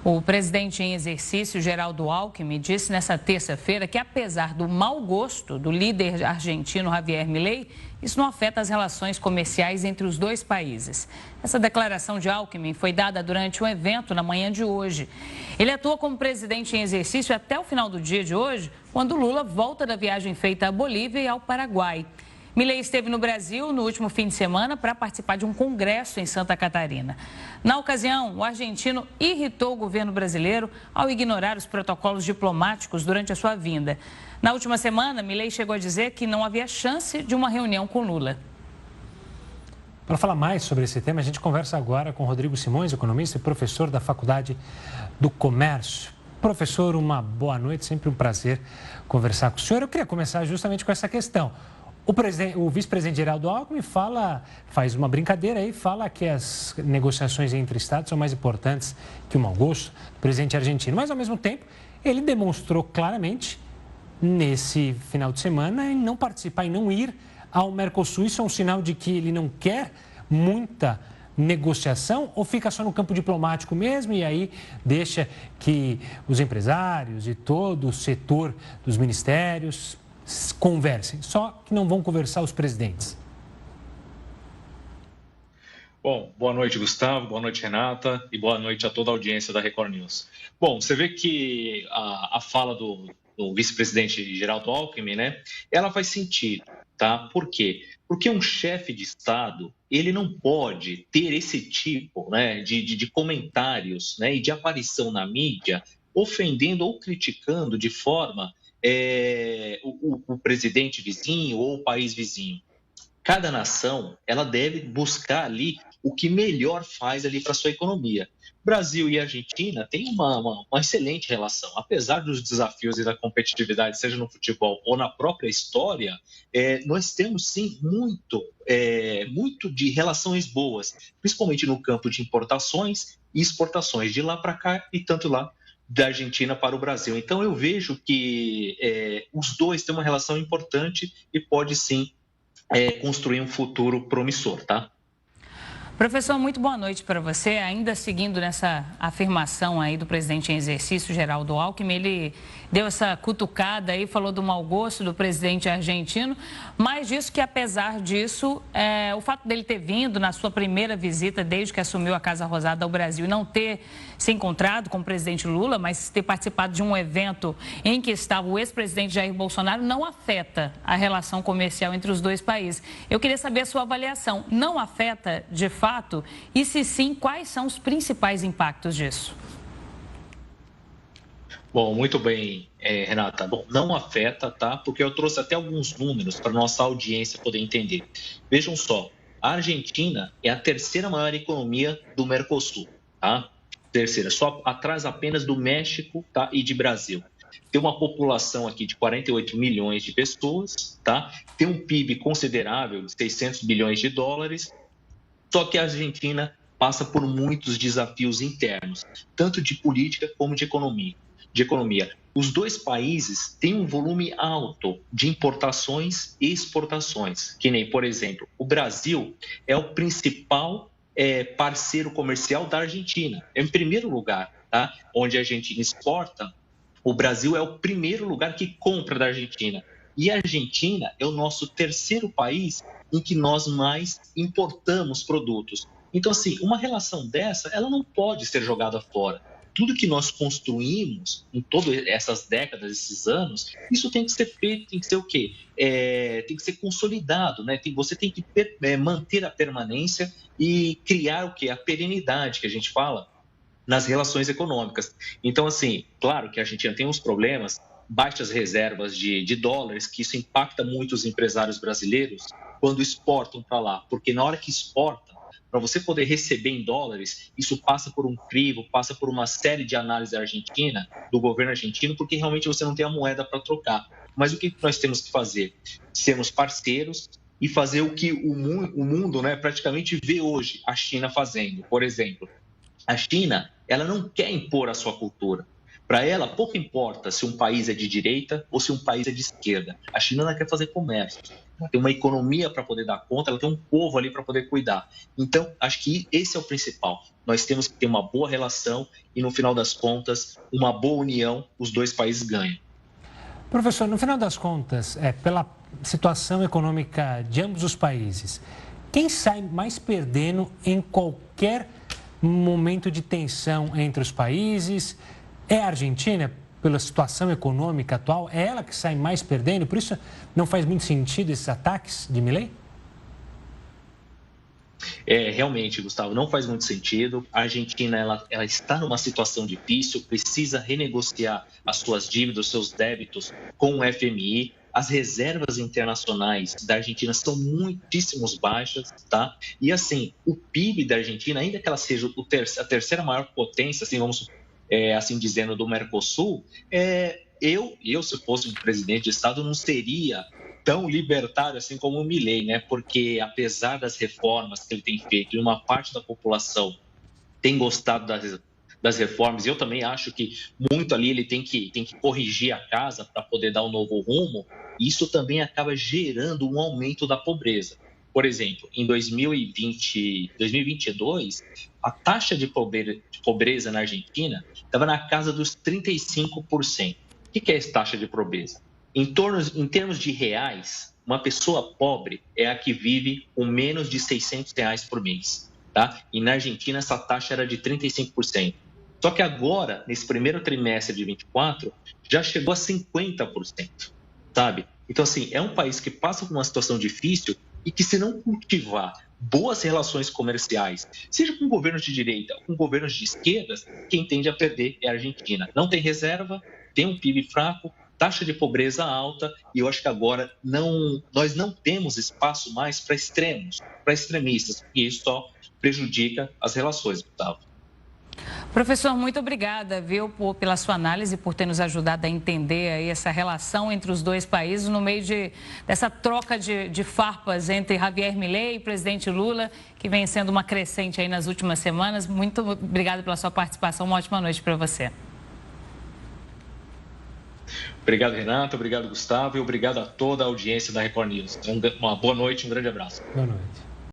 O presidente em exercício, Geraldo Alckmin, disse nesta terça-feira que, apesar do mau gosto do líder argentino Javier Milei, isso não afeta as relações comerciais entre os dois países. Essa declaração de Alckmin foi dada durante um evento na manhã de hoje. Ele atua como presidente em exercício até o final do dia de hoje, quando Lula volta da viagem feita à Bolívia e ao Paraguai. Milei esteve no Brasil no último fim de semana para participar de um congresso em Santa Catarina. Na ocasião, o argentino irritou o governo brasileiro ao ignorar os protocolos diplomáticos durante a sua vinda. Na última semana, Milei chegou a dizer que não havia chance de uma reunião com Lula. Para falar mais sobre esse tema, a gente conversa agora com Rodrigo Simões, economista e professor da Faculdade do Comércio. Professor, uma boa noite, sempre um prazer conversar com o senhor. Eu queria começar justamente com essa questão. O vice-presidente Geraldo Alckmin faz uma brincadeira aí, fala que as negociações entre estados são mais importantes que o mau gosto do presidente argentino. Mas, ao mesmo tempo, ele demonstrou claramente, nesse final de semana, em não participar, em não ir ao Mercosul. Isso é um sinal de que ele não quer muita negociação ou fica só no campo diplomático mesmo e aí deixa que os empresários e todo o setor dos ministérios conversem, só que não vão conversar os presidentes? Bom, boa noite, Gustavo, boa noite, Renata, e boa noite a toda a audiência da Record News. Bom, você vê que a fala do vice-presidente Geraldo Alckmin, né, ela faz sentido, tá? Por quê? Porque um chefe de Estado, ele não pode ter esse tipo, né, de comentários, né, e de aparição na mídia, ofendendo ou criticando de forma o presidente vizinho ou o país vizinho. Cada nação, ela deve buscar ali o que melhor faz ali para a sua economia. Brasil e Argentina têm uma excelente relação. Apesar dos desafios e da competitividade, seja no futebol ou na própria história, nós temos sim muito de relações boas, principalmente no campo de importações e exportações, de lá para cá e tanto lá da Argentina para o Brasil. Então, eu vejo que os dois têm uma relação importante e pode, sim, construir um futuro promissor, tá? Professor, muito boa noite para você. Ainda seguindo nessa afirmação aí do presidente em exercício, Geraldo Alckmin, ele deu essa cutucada aí, falou do mau gosto do presidente argentino, mas disse que, apesar disso, o fato dele ter vindo na sua primeira visita desde que assumiu a Casa Rosada ao Brasil e não ter se encontrado com o presidente Lula, mas ter participado de um evento em que estava o ex-presidente Jair Bolsonaro, não afeta a relação comercial entre os dois países. Eu queria saber a sua avaliação. Não afeta, de fato? E se sim, quais são os principais impactos disso? Bom, muito bem, Renata. Bom, não afeta, tá? Porque eu trouxe até alguns números para nossa audiência poder entender. Vejam só, a Argentina é a terceira maior economia do Mercosul, tá? Terceira, só atrás apenas do México, tá? E de Brasil. Tem uma população aqui de 48 milhões de pessoas, tá? Tem um PIB considerável de 600 bilhões de dólares. Só que a Argentina passa por muitos desafios internos, tanto de política como de economia. Os dois países têm um volume alto de importações e exportações, que nem, por exemplo, o Brasil é o principal parceiro comercial da Argentina. Em primeiro lugar, tá? Onde a Argentina exporta, o Brasil é o primeiro lugar que compra da Argentina. E a Argentina é o nosso terceiro país em que nós mais importamos produtos. Então, assim, uma relação dessa, ela não pode ser jogada fora. Tudo que nós construímos em todas essas décadas, esses anos, isso tem que ser feito, tem que ser o quê? Tem que ser consolidado, né? Você tem que manter a permanência e criar o quê? A perenidade que a gente fala nas relações econômicas. Então, assim, claro que a Argentina tem uns problemas, baixas reservas de dólares, que isso impacta muito os empresários brasileiros quando exportam para lá, porque na hora que exporta, para você poder receber em dólares, isso passa por um crivo, passa por uma série de análises argentina, do governo argentino, porque realmente você não tem a moeda para trocar. Mas o que nós temos que fazer? Sermos parceiros e fazer o que o mundo, né, praticamente vê hoje a China fazendo. Por exemplo, a China, ela não quer impor a sua cultura. Para ela, pouco importa se um país é de direita ou se um país é de esquerda. A China não quer fazer comércio. ela tem uma economia para poder dar conta, ela tem um povo ali para poder cuidar. Então, acho que esse é o principal. Nós temos que ter uma boa relação e, no final das contas, uma boa união, os dois países ganham. Professor, no final das contas, pela situação econômica de ambos os países, quem sai mais perdendo em qualquer momento de tensão entre os países é a Argentina, pela situação econômica atual? É ela que sai mais perdendo? Por isso não faz muito sentido esses ataques de Milei? Realmente, Gustavo, não faz muito sentido. A Argentina ela está numa situação difícil, precisa renegociar as suas dívidas, os seus débitos com o FMI. As reservas internacionais da Argentina são muitíssimos baixas, tá? E assim, o PIB da Argentina, ainda que ela seja a terceira maior potência, assim, vamos assim dizendo, do Mercosul, eu, se fosse um presidente de Estado, não seria tão libertário assim como o Milei, né? Porque apesar das reformas que ele tem feito e uma parte da população tem gostado das reformas, e eu também acho que muito ali ele tem que corrigir a casa para poder dar um novo rumo, isso também acaba gerando um aumento da pobreza. Por exemplo, em 2022, a taxa de pobreza na Argentina estava na casa dos 35%. O que é essa taxa de pobreza? Em termos de reais, uma pessoa pobre é a que vive com menos de R$600 por mês. Tá? E na Argentina, essa taxa era de 35%. Só que agora, nesse primeiro trimestre de 24, já chegou a 50%. Sabe? Então, assim, é um país que passa por uma situação difícil e que, se não cultivar boas relações comerciais, seja com governos de direita ou com governos de esquerdas, quem tende a perder é a Argentina. Não tem reserva, tem um PIB fraco, taxa de pobreza alta, e eu acho que agora nós não temos espaço mais para extremos, para extremistas, e isso só prejudica as relações, Gustavo. Professor, muito obrigada, viu, pela sua análise, por ter nos ajudado a entender aí essa relação entre os dois países no meio dessa troca de farpas entre Javier Milei e o presidente Lula, que vem sendo uma crescente aí nas últimas semanas. Muito obrigada pela sua participação, uma ótima noite para você. Obrigado, Renato, obrigado, Gustavo, e obrigado a toda a audiência da Record News. Uma boa noite, um grande abraço. Boa noite.